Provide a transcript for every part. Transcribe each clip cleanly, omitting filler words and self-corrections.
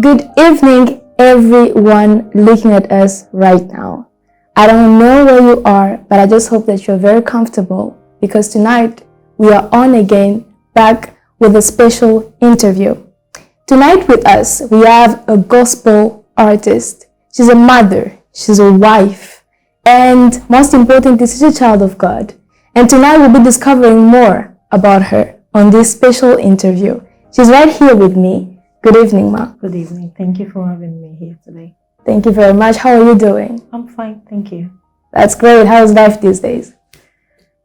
Good evening, everyone looking at us right now. I don't know where you are, but I just hope that you're very comfortable because tonight we are on again, back with a special interview. Tonight with us, we have a gospel artist. She's a mother, she's a wife, and most importantly, she's a child of God. And tonight we'll be discovering more about her on this special interview. She's right here with me. Good evening, Ma. Good evening. Thank you for having me here today. Thank you very much. How are you doing? I'm fine, thank you. That's great. How's life these days?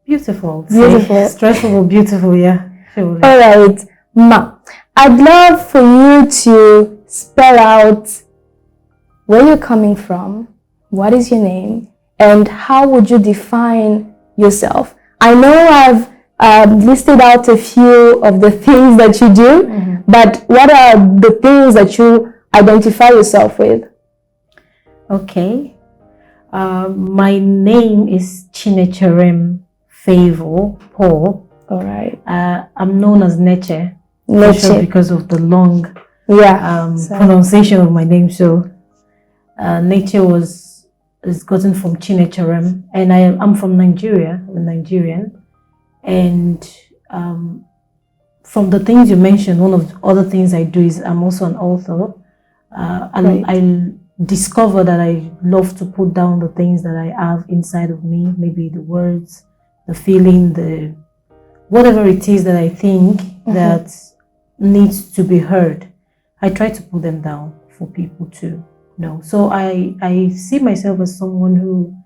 Beautiful. Beautiful. Stressful, but beautiful, yeah. Sure. All right, Ma. I'd love for you to spell out where you're coming from, what is your name, and how would you define yourself? I know I've listed out a few of the things that you do, but what are the things that you identify yourself with? Okay. My name is Neche Favour Paul. All right. I'm known as Neche. Neche. Because of the long pronunciation of my name. So Neche is gotten from Chinecherem, and I'm from Nigeria. I'm Nigerian. And from the things you mentioned, one of the other things I do is I'm also an author. And I discover that I love to put down the things that I have inside of me, maybe the words, the feeling, whatever it is that I think that needs to be heard. I try to put them down for people to know. So I see myself as someone who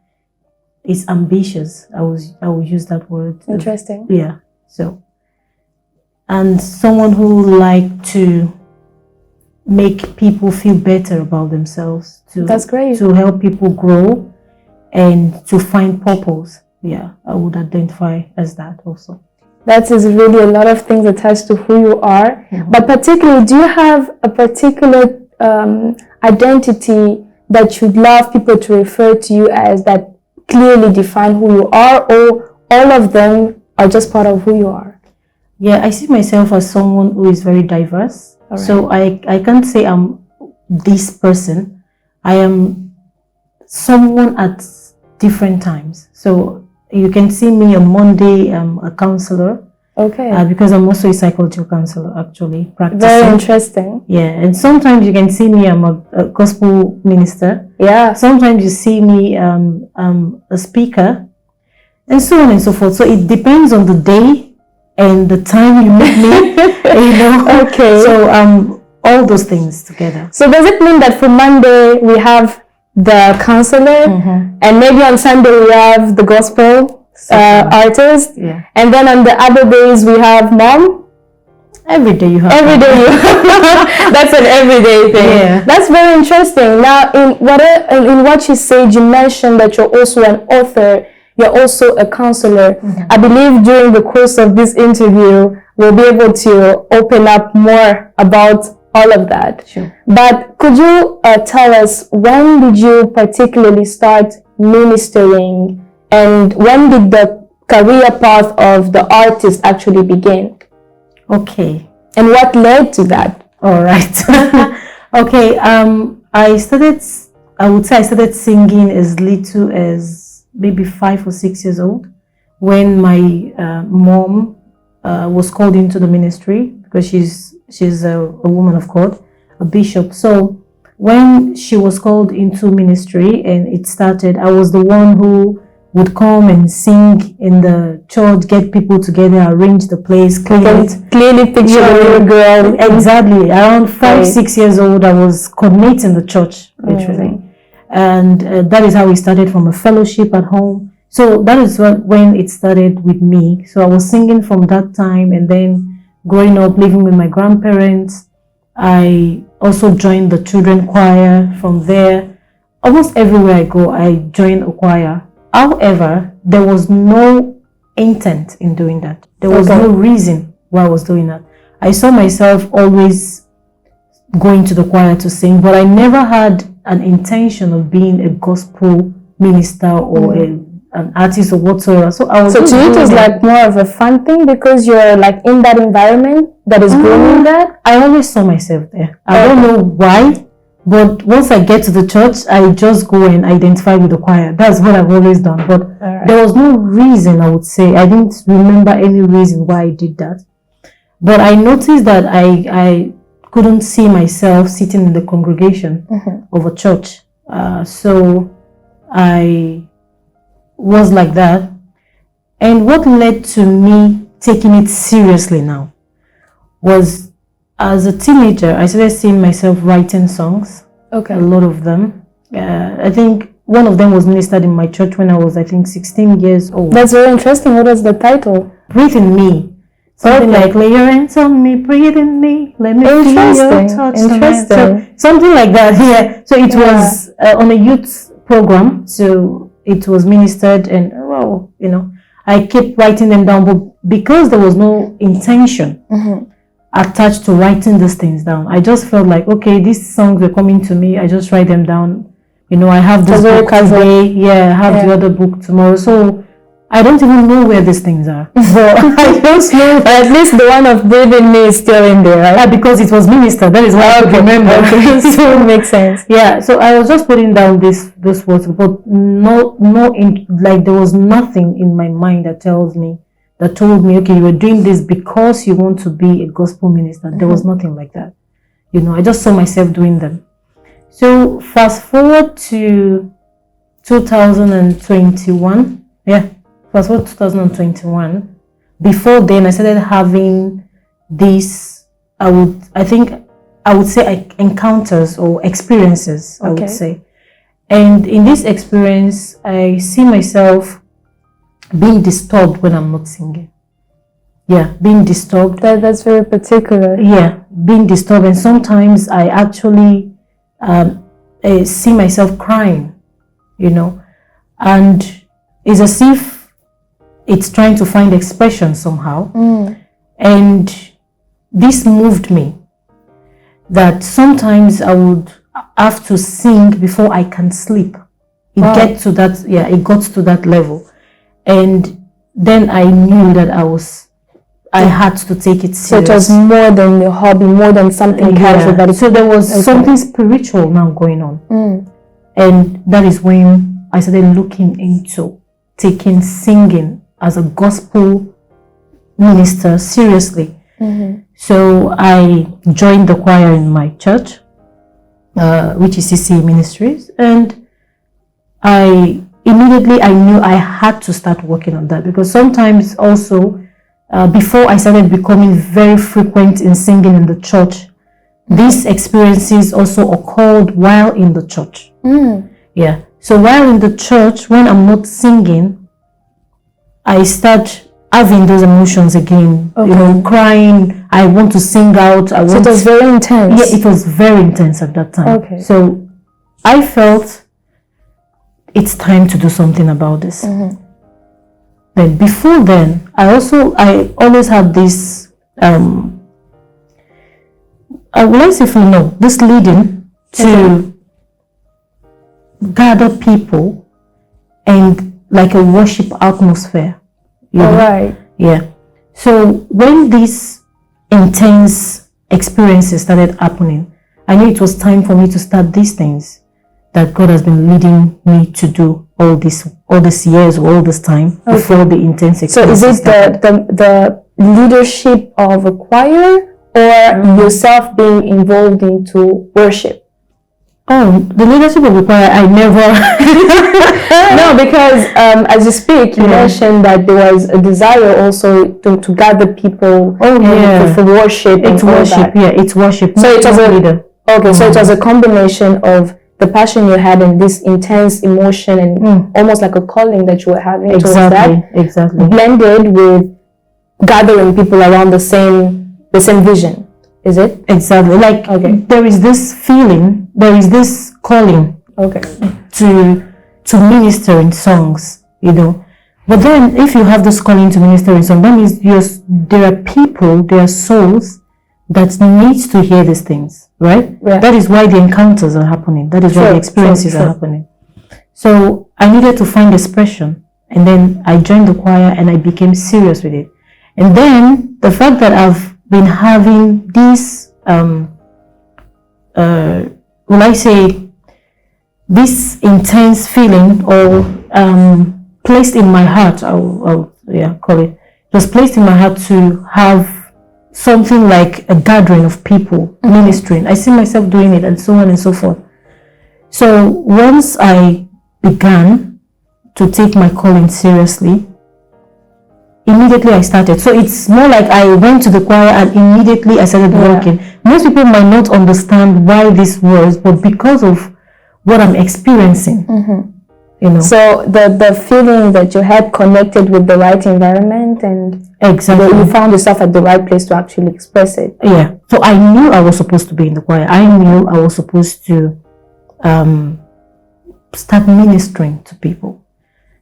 is ambitious. I will use that word. Interesting. Yeah. So, and someone who like to make people feel better about themselves. That's great. To help people grow and to find purpose. Yeah, I would identify as that also. That is really a lot of things attached to who you are. But particularly, do you have a particular identity that you'd love people to refer to you as that clearly define who you are, or all of them are just part of who you are? Yeah, I see myself as someone who is very diverse. Right. So I can't say I'm this person. I am someone at different times. So you can see me on Monday, I'm a counselor. Okay. Because I'm also a psychological counselor, actually, practicing. Very interesting. Yeah, and sometimes you can see me, I'm a gospel minister. Yeah. Sometimes you see me, I'm a speaker, and so on and so forth. So it depends on the day and the time you meet me, you know. Okay. So all those things together. So does it mean that for Monday we have the counselor, and maybe on Sunday we have the gospel artist, and then on the other days we have mom? Every day you have. Every day you that's an everyday thing. Yeah. That's very interesting. Now, in what you said, you mentioned that you're also an author, you're also a counselor. I believe during the course of this interview, we'll be able to open up more about all of that. Sure. But could you tell us, when did you particularly start ministering, and when did the career path of the artist actually begin? Okay. And what led to that? All right. Okay. I would say I started singing as little as maybe 5 or 6 years old, when my mom was called into the ministry, because she's a woman of God, a bishop. So when she was called into ministry and it started, I was the one who would come and sing in the church, get people together, arrange the place, clean it. Clearly picture a little girl. Exactly. Around 5-6 years old, I was coordinating the church, literally. And that is how we started, from a fellowship at home. So that is when it started with me. So I was singing from that time, and then growing up, living with my grandparents. I also joined the children choir. From there, almost everywhere I go, I join a choir. However, there was no intent in doing that. There was no reason why I was doing that. I saw myself always going to the choir to sing, but I never had an intention of being a gospel minister or an artist or whatsoever. So I was. So to you, it was like more of a fun thing because you're like in that environment that is grooming that. I always saw myself there. I don't know why, but once I get to the church, I just go and identify with the choir. That's what I've always done. But there was no reason, I would say. I didn't remember any reason why I did that. But I noticed that I couldn't see myself sitting in the congregation of a church. So I was like that. And what led to me taking it seriously now was, as a teenager, I started seeing myself writing songs. Okay. A lot of them. I think one of them was ministered in my church when I was, 16 years old. That's very interesting. What was the title? Breathe in Me. Something like, lay your hands on me, breathe in me, let me feel your touch. Interesting. So, something like that, yeah. So it was on a youth program, so it was ministered, and I kept writing them down, but because there was no intention attached to writing these things down, I just felt like, okay, these songs were coming to me, I just write them down. I have this book today, I have the other book tomorrow, so I don't even know where these things are. So I just know that at least the one of Breathe in Me is still in there, right? Yeah, because it was ministered. That is why I could remember. Okay. So it makes sense. Yeah, so I was just putting down this words, but there was nothing in my mind that told me, okay, you were doing this because you want to be a gospel minister. There was nothing like that. I just saw myself doing them. So fast forward to 2021. Yeah. Fast forward to 2021. Before then, I started having these, I would say encounters or experiences, I would say. And in this experience, I see myself being disturbed when I'm not singing. Yeah, being disturbed. That's very particular. Yeah, being disturbed. And sometimes I actually see myself crying, and it's as if it's trying to find expression somehow. And this moved me, that sometimes I would have to sing before I can sleep. It got to that level. And then I knew that I had to take it serious. So it was more than a hobby, more than something casual. So there was something spiritual now going on. And that is when I started looking into taking singing as a gospel minister seriously. So I joined the choir in my church, which is CCA Ministries, and I knew I had to start working on that, because sometimes also before I started becoming very frequent in singing in the church, these experiences also occurred while in the church. Yeah. So while in the church, when I'm not singing, I start having those emotions again, crying. I want to sing out. So it was very intense. Yeah, it was very intense at that time. Okay. So I felt it's time to do something about this. But before then, I always had this, this leading to gather people and like a worship atmosphere. Right. Yeah. So when these intense experiences started happening, I knew it was time for me to start these things that God has been leading me to do all these years, all this time before the intense experiences. So is it the leadership of a choir, or yourself being involved into worship? Oh, the leadership of the choir, I never. No, because as you speak, you mentioned that there was a desire also to gather people. For worship. It's worship. It's worship. So it was a leader. Okay, so it was a combination of the passion you had and this intense emotion and almost like a calling that you were having. Exactly. Blended with gathering people around the same vision. Is it? Exactly. There is this feeling, there is this calling to minister in songs, But then if you have this calling to minister in songs, that means there are people, there are souls that needs to hear these things, right? Yeah. That is why the encounters are happening. That is why the experiences are happening. So I needed to find expression. And then I joined the choir and I became serious with it. And then the fact that I've been having this, will I say, this intense feeling or placed in my heart, I'll call it. It was placed in my heart to have something like a gathering of people ministering. I see myself doing it and so on and so forth. So once I began to take my calling seriously, immediately I started. So it's more like I went to the choir and immediately I started working. Most people might not understand why this was, but because of what I'm experiencing, you know. So the feeling that you had connected with the right environment, and exactly, you found yourself at the right place to actually express it. Yeah. So I knew I was supposed to be in the choir. I knew I was supposed to start ministering to people.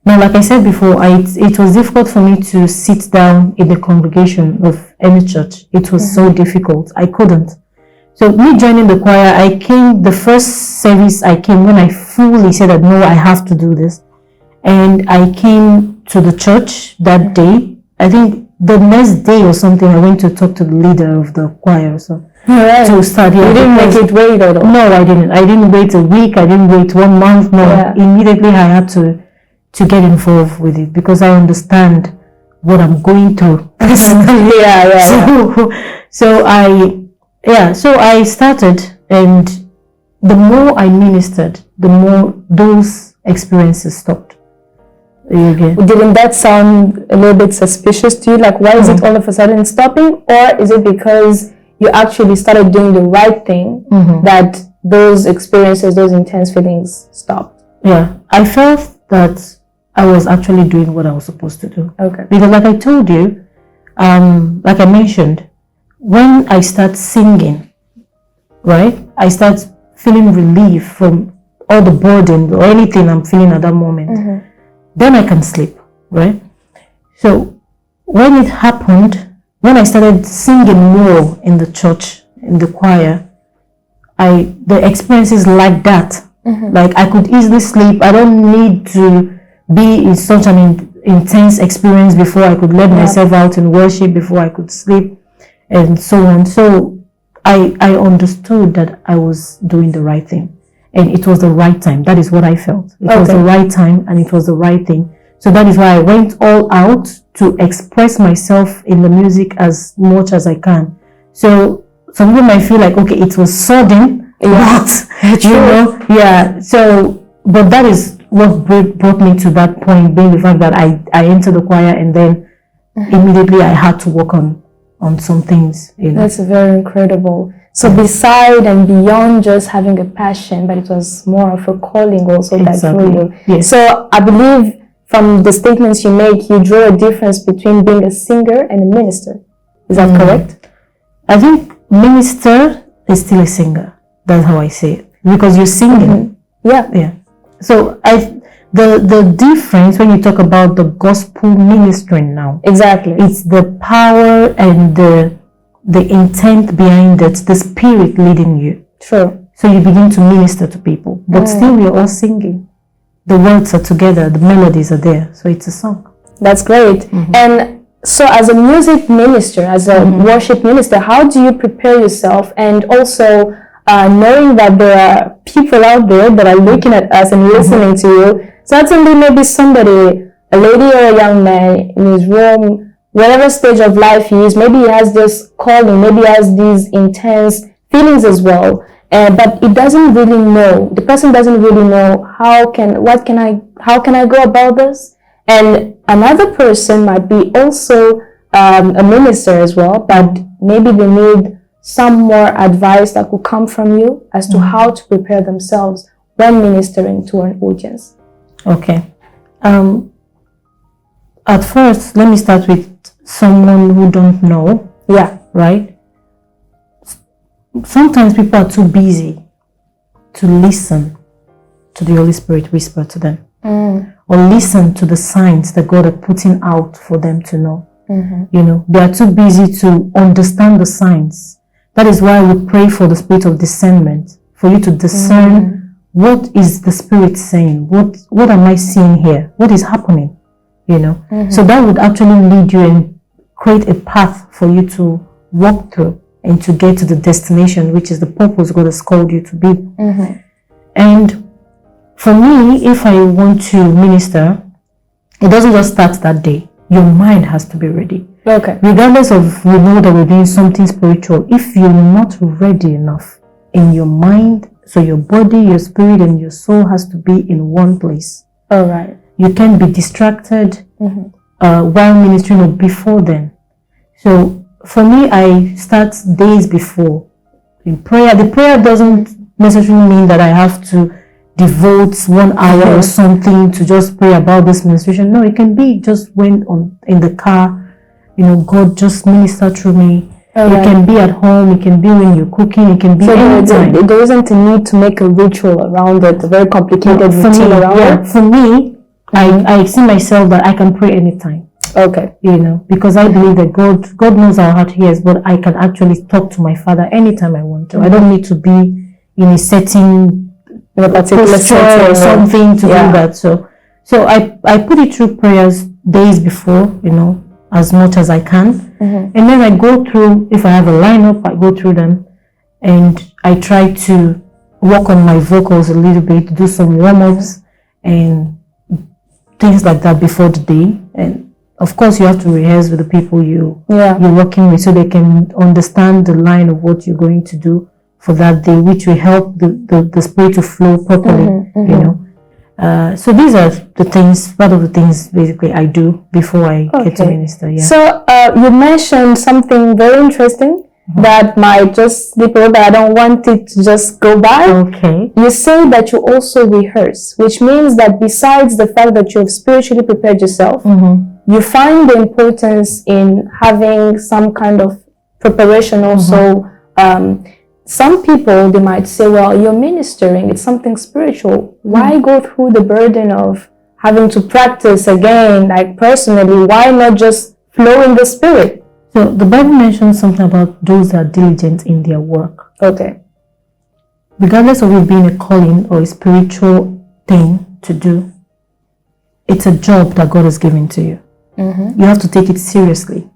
Now, like I said before, it was difficult for me to sit down in the congregation of any church. It was so difficult. I couldn't. So me joining the choir, the first service I came when I fully said that, no, I have to do this. And I came to the church that day. I think the next day or something, I went to talk to the leader of the choir. So to start. You didn't make it wait at all? No, I didn't. I didn't wait a week. I didn't wait 1 month. No, immediately I had to get involved with it because I understand what I'm going through personally. So I started, and the more I ministered, the more those experiences stopped. Didn't that sound a little bit suspicious to you? Like, why is it all of a sudden stopping? Or is it because you actually started doing the right thing that those experiences, those intense feelings stopped? Yeah, I felt that I was actually doing what I was supposed to do. Okay. Because like I told you, like I mentioned, when I start singing, right, I start feeling relief from all the burden or anything I'm feeling at that moment. Then I can sleep, right? So when it happened, when I started singing more in the church, in the choir, the experiences like that, like I could easily sleep. I don't need to be in such an intense experience before I could let myself out in worship, before I could sleep, and so on. So I understood that I was doing the right thing, and it was the right time. That is what I felt. It was the right time, and it was the right thing. So that is why I went all out to express myself in the music as much as I can. So some people might feel like, okay, it was sudden, but So, but that is what brought me to that point, being the fact that I entered the choir, and then immediately I had to work on some things. That's very incredible. So beside and beyond just having a passion, but it was more of a calling also that drew you. Yes. So I believe from the statements you make, you draw a difference between being a singer and a minister. Is that correct? I think minister is still a singer. That's how I say it, because you're singing. Yeah. So the difference when you talk about the gospel ministering now, it's the power and the intent behind it, the spirit leading you. Sure. So you begin to minister to people, but still we're all singing. The words are together, the melodies are there, so it's a song. That's great. And so as a music minister, as a worship minister, how do you prepare yourself, and also knowing that there are people out there that are looking at us and listening to you? Certainly maybe somebody, a lady or a young man in his room, whatever stage of life he is, maybe he has this calling, maybe he has these intense feelings as well, but he doesn't really know, the person doesn't really know how can I go about this? And another person might be also a minister as well, but maybe they need some more advice that could come from you as to how to prepare themselves when ministering to an audience. Okay. At first, let me start with someone who don't know. Yeah. Right? Sometimes people are too busy to listen to the Holy Spirit whisper to them. Or listen to the signs that God is putting out for them to know. They are too busy to understand the signs. That is why we pray for the spirit of discernment, for you to discern what is the Spirit saying, what am I seeing here, what is happening. you know. So that would actually lead you and create a path for you to walk through and to get to the destination, which is the purpose God has called you to be. And for me, if I want to minister, it doesn't just start that day. Your mind has to be ready. Okay. Regardless of, we know that we're doing something spiritual, if you're not ready enough in your mind, so your body, your spirit, and your soul has to be in one place. All right. You can't be distracted while ministering or before then. So for me, I start days before in prayer. The prayer doesn't necessarily mean that I have to devote 1 hour or something to just pray about this ministration. No, it can be just when in the car, you know, God just minister through me. It can be at home, it can be when you're cooking, it can be anytime. There isn't a need to make a ritual around it, a very complicated routine around it. For me, I see myself that I can pray anytime. Okay. You know, because I believe that God knows our heart hears, but I can actually talk to my Father anytime I want to. I don't need to be in a setting, in a particular setting or something to do that. So I put it through prayers days before, you know, as much as I can. And then I go through, if I have a lineup, I go through them and I try to work on my vocals a little bit, do some warm-ups and things like that before the day. And of course, you have to rehearse with the people you're working with so they can understand the line of what you're going to do for that day, which will help the spirit to flow properly, you know. So these are the things, part of the things basically I do before I get to minister. Yeah. So you mentioned something very interesting that might just slip over, but I don't want it to just go by. Okay. You say that you also rehearse, which means that besides the fact that you've spiritually prepared yourself, you find the importance in having some kind of preparation also. Some people, they might say, well, you're ministering, it's something spiritual. Why go through the burden of having to practice again? Like personally, why not just flow in the spirit? So the Bible mentions something about those that are diligent in their work. Okay. Regardless of it being a calling or a spiritual thing to do, it's a job that God has given to you. You have to take it seriously.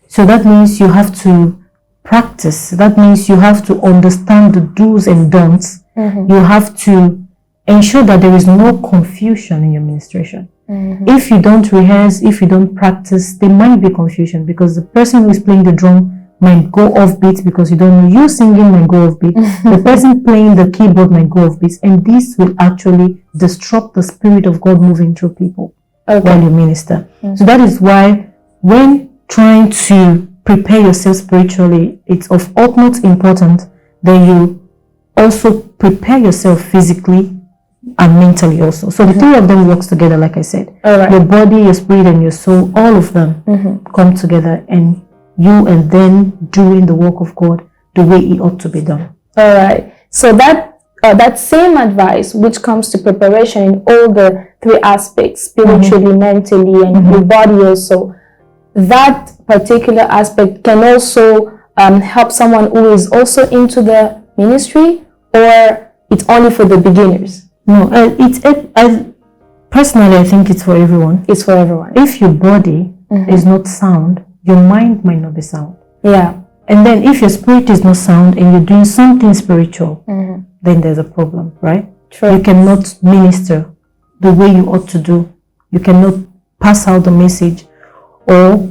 So that means you have to practice. That means you have to understand the do's and don'ts. You have to ensure that there is no confusion in your ministration. If you don't rehearse, if you don't practice, there might be confusion because the person who is playing the drum might go off beat because you don't know. You singing might go off beat. The person playing the keyboard might go off beat, and this will actually disrupt the spirit of God moving through people while you minister. So that is why when trying to prepare yourself spiritually, it's of utmost importance that you also prepare yourself physically and mentally also. So the three of them works together, like I said. Your body, your spirit, and your soul, all of them come together, and you and then doing the work of God the way it ought to be done. All right. So that same advice, which comes to preparation in all the three aspects, spiritually, mentally, and your body also, that particular aspect can also help someone who is also into the ministry, or it's only for the beginners? No, personally, I think it's for everyone. It's for everyone. If your body is not sound, your mind might not be sound. Yeah. And then if your spirit is not sound and you're doing something spiritual, then there's a problem, right? True. You cannot minister the way you ought to do. You cannot pass out the message, or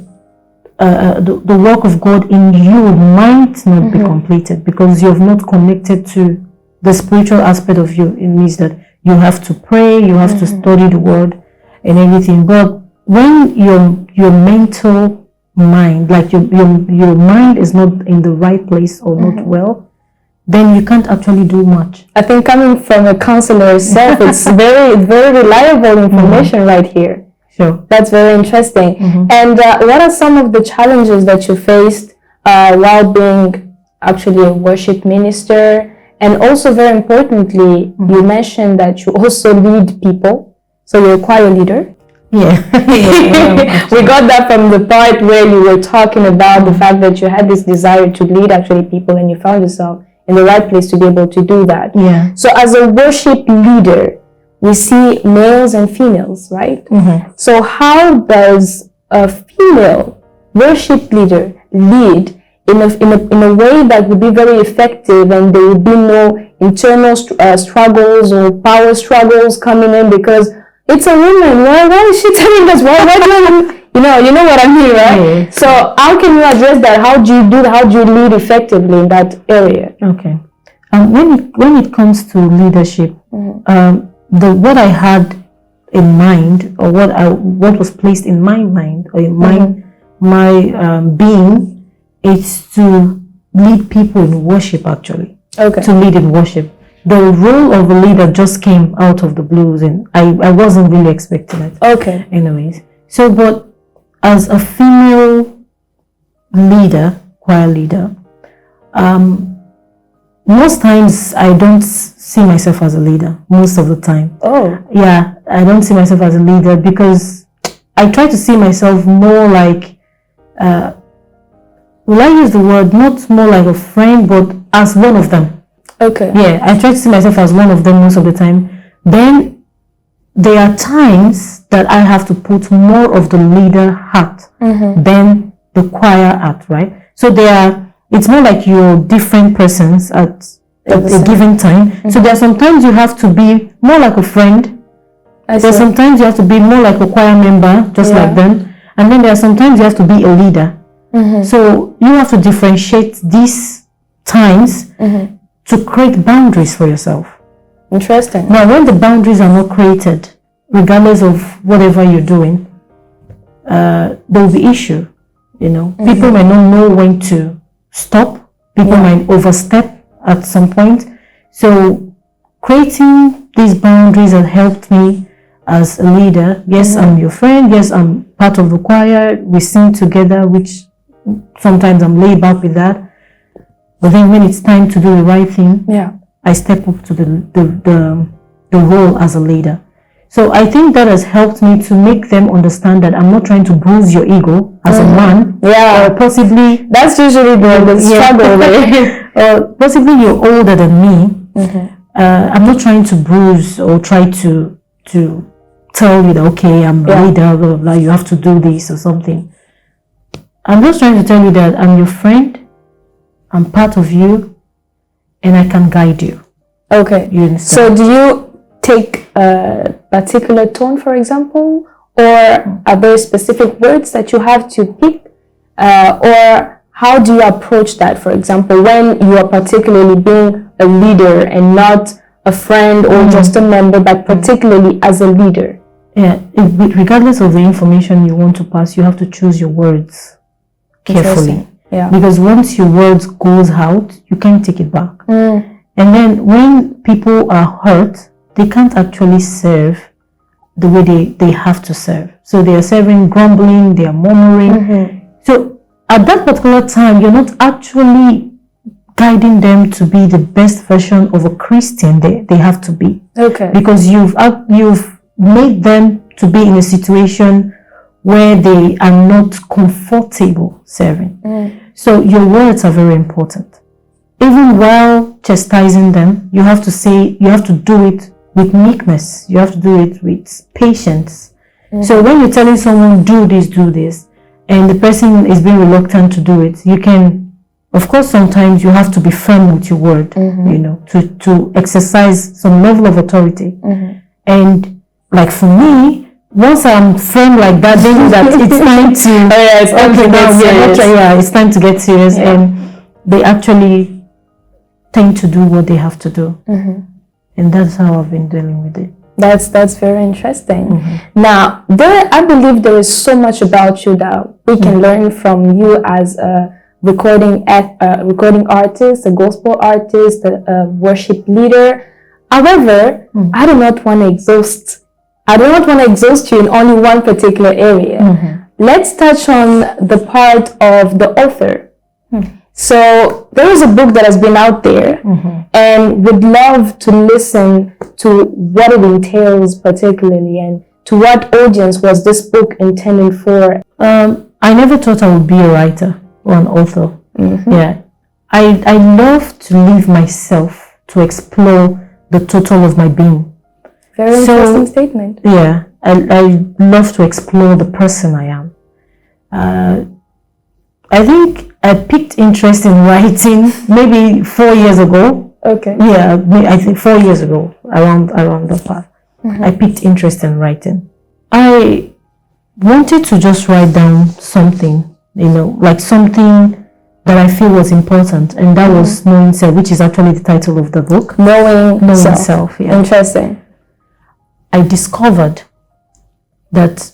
the work of God in you might not be completed because you have not connected to the spiritual aspect of you. It means that you have to pray, you have to study the word and everything. But when your mental mind, like your mind is not in the right place or not well, then you can't actually do much. I think coming from a counselor herself, it's very reliable information right here. Sure. That's very interesting. And what are some of the challenges that you faced while being actually a worship minister? And also, very importantly, you mentioned that you also lead people. So you're a choir leader. Yeah. We got that from the part where you were talking about the fact that you had this desire to lead actually people, and you found yourself in the right place to be able to do that. Yeah. So as a worship leader, we see males and females, right? So how does a female worship leader lead in a way that would be very effective, and there would be no internal struggles or power struggles coming in because it's a woman? Why is she telling us? Why you know what I mean, right? Yeah. So how can you address that? How do you do that? How do you lead effectively in that area? Okay. When it comes to leadership, what I had in mind, or what was placed in my mind or in my being, is to lead people in worship. Actually, to lead in worship. The role of a leader just came out of the blues, and I wasn't really expecting it. Okay. Anyways, so but as a female leader, choir leader, most times I don't see myself as a leader. Most of the time. Oh. Yeah, I don't see myself as a leader because I try to see myself more like, will I use the word, not more like a friend, but as one of them. Okay. Yeah, I try to see myself as one of them most of the time. Then there are times that I have to put more of the leader hat than the choir hat, right? So it's more like you're different persons at a given time. So there are sometimes you have to be more like a friend. There's sometimes you have to be more like a choir member, just like them. And then there are sometimes you have to be a leader. So you have to differentiate these times to create boundaries for yourself. Interesting. Now, when the boundaries are not created, regardless of whatever you're doing, there will be issue. People might not know when to stop. People might overstep at some point. So creating these boundaries has helped me as a leader. Yes, I'm your friend. Yes, I'm part of the choir. We sing together, which sometimes I'm laid back with that. But then when it's time to do the right thing, I step up to the role as a leader. So I think that has helped me to make them understand that I'm not trying to bruise your ego as a man. Yeah. Or possibly that's usually the struggle. Or possibly you're older than me. I'm not trying to bruise or try to tell you that, okay, I'm a leader, blah, blah, blah, you have to do this or something. I'm just trying to tell you that I'm your friend, I'm part of you, and I can guide you. Okay. You understand? So do you take a particular tone, for example, or are there specific words that you have to pick, or how do you approach that, for example, when you are particularly being a leader and not a friend or just a member, but particularly as a leader? Yeah, regardless of the information you want to pass, you have to choose your words carefully. Yeah. Because once your words goes out, you can't take it back. And then when people are hurt, they can't actually serve the way they have to serve. So they are serving grumbling, they are murmuring. So at that particular time, you're not actually guiding them to be the best version of a Christian they have to be. Okay. Because you've made them to be in a situation where they are not comfortable serving. So your words are very important. Even while chastising them, you have to do it with meekness. You have to do it with patience. So when you're telling someone, do this, and the person is being reluctant to do it, you can, of course, sometimes you have to be firm with your word, to exercise some level of authority. And like for me, once I'm firm like that, they know that it's time to it's time to get serious, and they actually tend to do what they have to do. And that's how I've been dealing with it. That's very interesting. Now, I believe there is so much about you that we can learn from you as a recording artist, a gospel artist, a worship leader. However, I do not want to exhaust you in only one particular area. Let's touch on the part of the author. So there is a book that has been out there, and would love to listen to what it entails particularly, and to what audience was this book intended for. I never thought I would be a writer or an author. Yeah, I love to leave myself to explore the total of my being. Very interesting statement. Yeah, I love to explore the person I am. I think I picked interest in writing maybe 4 years ago. Okay. Yeah, I think 4 years ago, around the path. I picked interest in writing. I wanted to just write down something, like something that I feel was important, and that was knowing self, which is actually the title of the book. Knowing self. Yeah. Interesting. I discovered that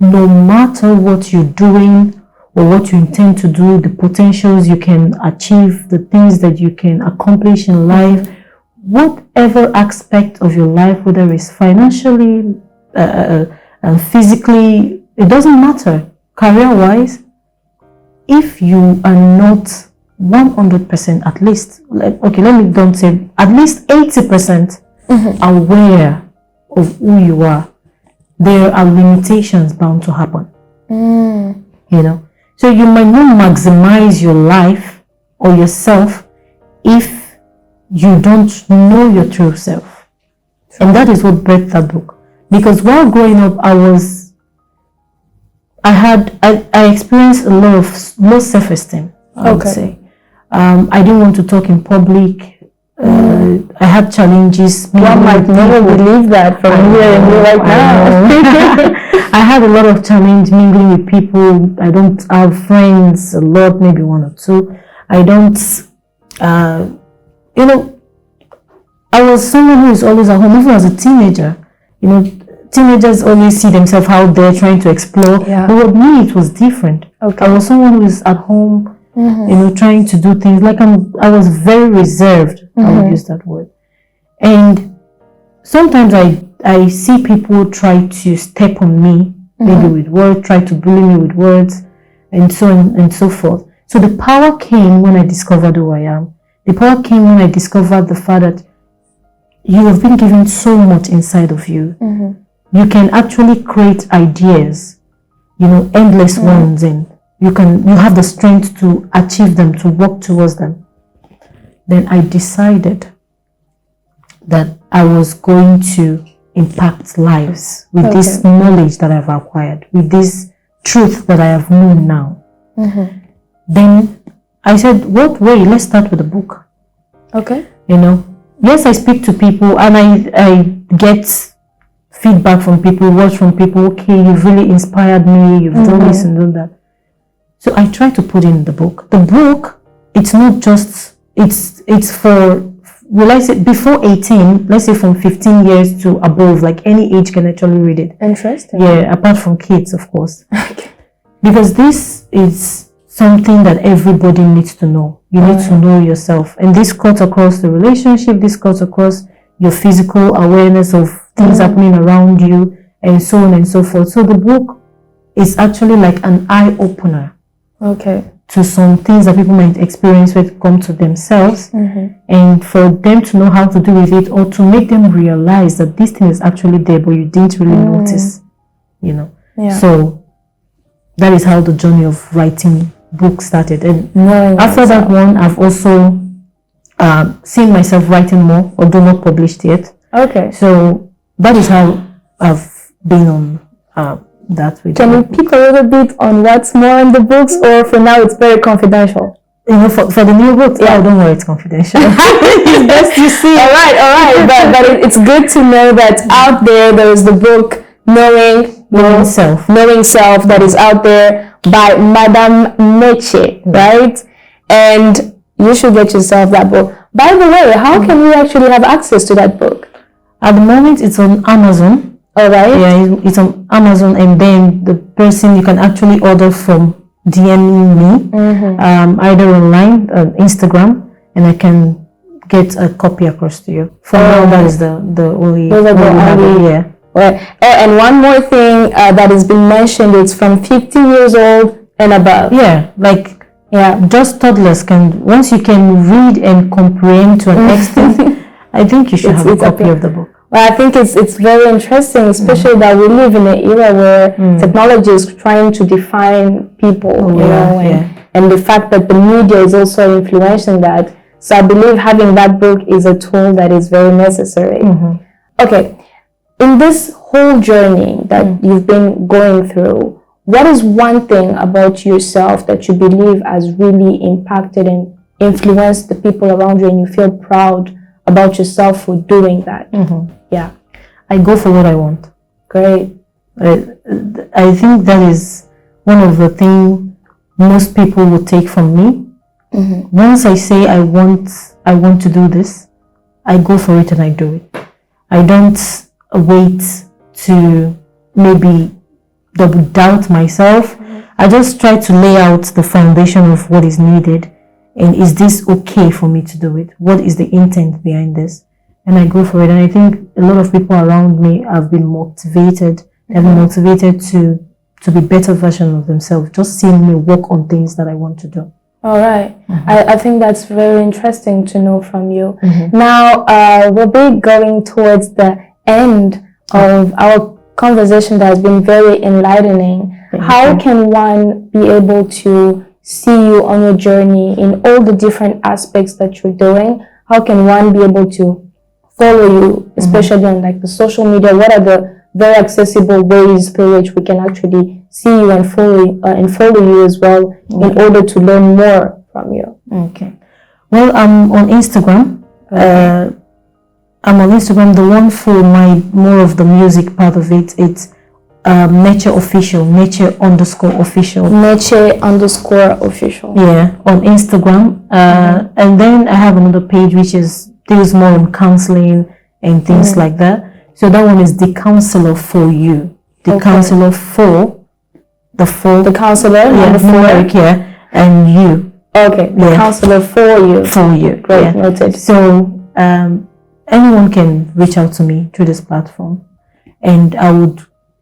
no matter what you're doing or what you intend to do, the potentials you can achieve, the things that you can accomplish in life, whatever aspect of your life, whether it's financially, physically, it doesn't matter, career-wise, if you are not 100% at least, don't say, at least 80% aware of who you are, there are limitations bound to happen. So you might not maximize your life or yourself if you don't know your true self. And that is what birthed that book. Because while growing up, I experienced a lot of low self-esteem, I would say. I didn't want to talk in public. I had challenges. One might never believe that from hearing you right now. I had a lot of challenge mingling with people. I don't have friends a lot, maybe one or two. I don't, I was someone who is always at home, even as a teenager. Teenagers always see themselves out there trying to explore. But with me, it was different. I was someone who is at home, trying to do things. Like I was very reserved. I would use that word. And sometimes I see people try to step on me, maybe with words, try to bully me with words, and so on and so forth. So the power came when I discovered who I am. The power came when I discovered the fact that you have been given so much inside of you. You can actually create ideas, endless ones, and you have the strength to achieve them, to work towards them. Then I decided that I was going to impact lives with this knowledge that I've acquired, with this truth that I have known now. Then I said, what way? Let's start with a book. Yes, I speak to people and I get feedback from people, words from people. Okay, you've really inspired me. You've done this and done that. So I try to put in the book. The book, it's not just, it's for, will I say, before 18, let's say from 15 years to above, like any age can actually read it. Interesting. Yeah, apart from kids, of course. Because this is something that everybody needs to know. You need to know yourself. And this cuts across the relationship, this cuts across your physical awareness of things happening around you, and so on and so forth. So the book is actually like an eye-opener to some things that people might experience when it comes to themselves, and for them to know how to do with it, or to make them realize that this thing is actually there, but you didn't really notice, So that is how the journey of writing books started. And after that one, I've also seen myself writing more, although not published yet. So that is how I've been on that. Can you pick a little bit on what's more in the books, or for now it's very confidential? For the new books, don't worry, it's confidential. It's best you see. All right. But it's good to know that out there is the book Knowing Self, that is out there by Madame Neche, right? And you should get yourself that book. By the way, how can we actually have access to that book? At the moment, it's on Amazon. All right. Yeah, it's on Amazon, and then the person you can actually order from DMing me, either online, Instagram, and I can get a copy across to you. For now, that is the only. Yeah. Right. And one more thing that has been mentioned, it's from 15 years old and above. Just toddlers can, once you can read and comprehend to an extent, I think you should have a copy of the book. Well, I think it's very interesting, especially that we live in an era where technology is trying to define people, and the fact that the media is also influencing that. So I believe having that book is a tool that is very necessary. Okay, in this whole journey that you've been going through, what is one thing about yourself that you believe has really impacted and influenced the people around you, and you feel proud about yourself for doing that? Yeah. I go for what I want. Great. I think that is one of the things most people will take from me. Once I say I want to do this, I go for it and I do it. I don't wait to maybe double doubt myself. I just try to lay out the foundation of what is needed, and is this okay for me to do it? What is the intent behind this? And I go for it. And I think a lot of people around me have been motivated. They've been motivated to be better version of themselves, just seeing me work on things that I want to do. All right. I think that's very interesting to know from you. Now, we'll be going towards the end of our conversation that has been very enlightening. How can one be able to see you on your journey in all the different aspects that you're doing? How can one be able to follow you, especially on like the social media? What are the very accessible ways through which we can actually see you and follow you as well, in order to learn more from you? Okay. Well, I'm on Instagram. I'm on Instagram. The one for more of the music part of it, it's Neche Official, Neche_official. Neche_official. Yeah, on Instagram. And then I have another page which deals more on counseling and things like that. So that one is the counselor for you. The counselor for the counselor, and you. Okay, the counselor for you. For you. Great, noted. So anyone can reach out to me through this platform, and I would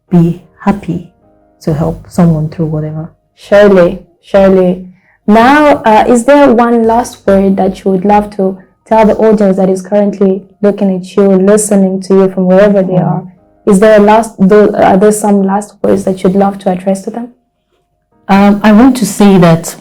be happy to help someone through whatever. Surely. Now, is there one last word that you would love to tell the audience that is currently looking at you, listening to you from wherever they are? Is there are there some last words that you'd love to address to them? I want to say that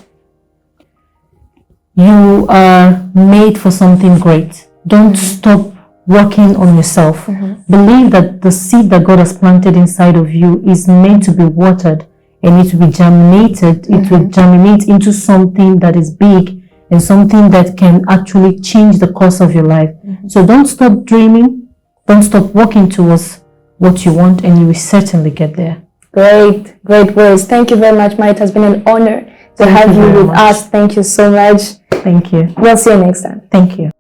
you are made for something great. Don't stop working on yourself. Believe that the seed that God has planted inside of you is meant to be watered, and it will be germinated. It will germinate into something that is big and something that can actually change the course of your life. So don't stop dreaming. Don't stop working towards what you want, and you will certainly get there. Great words. Thank you very much, Ma. It has been an honor to have you with us. Thank you so much. Thank you. We'll see you next time. Thank you.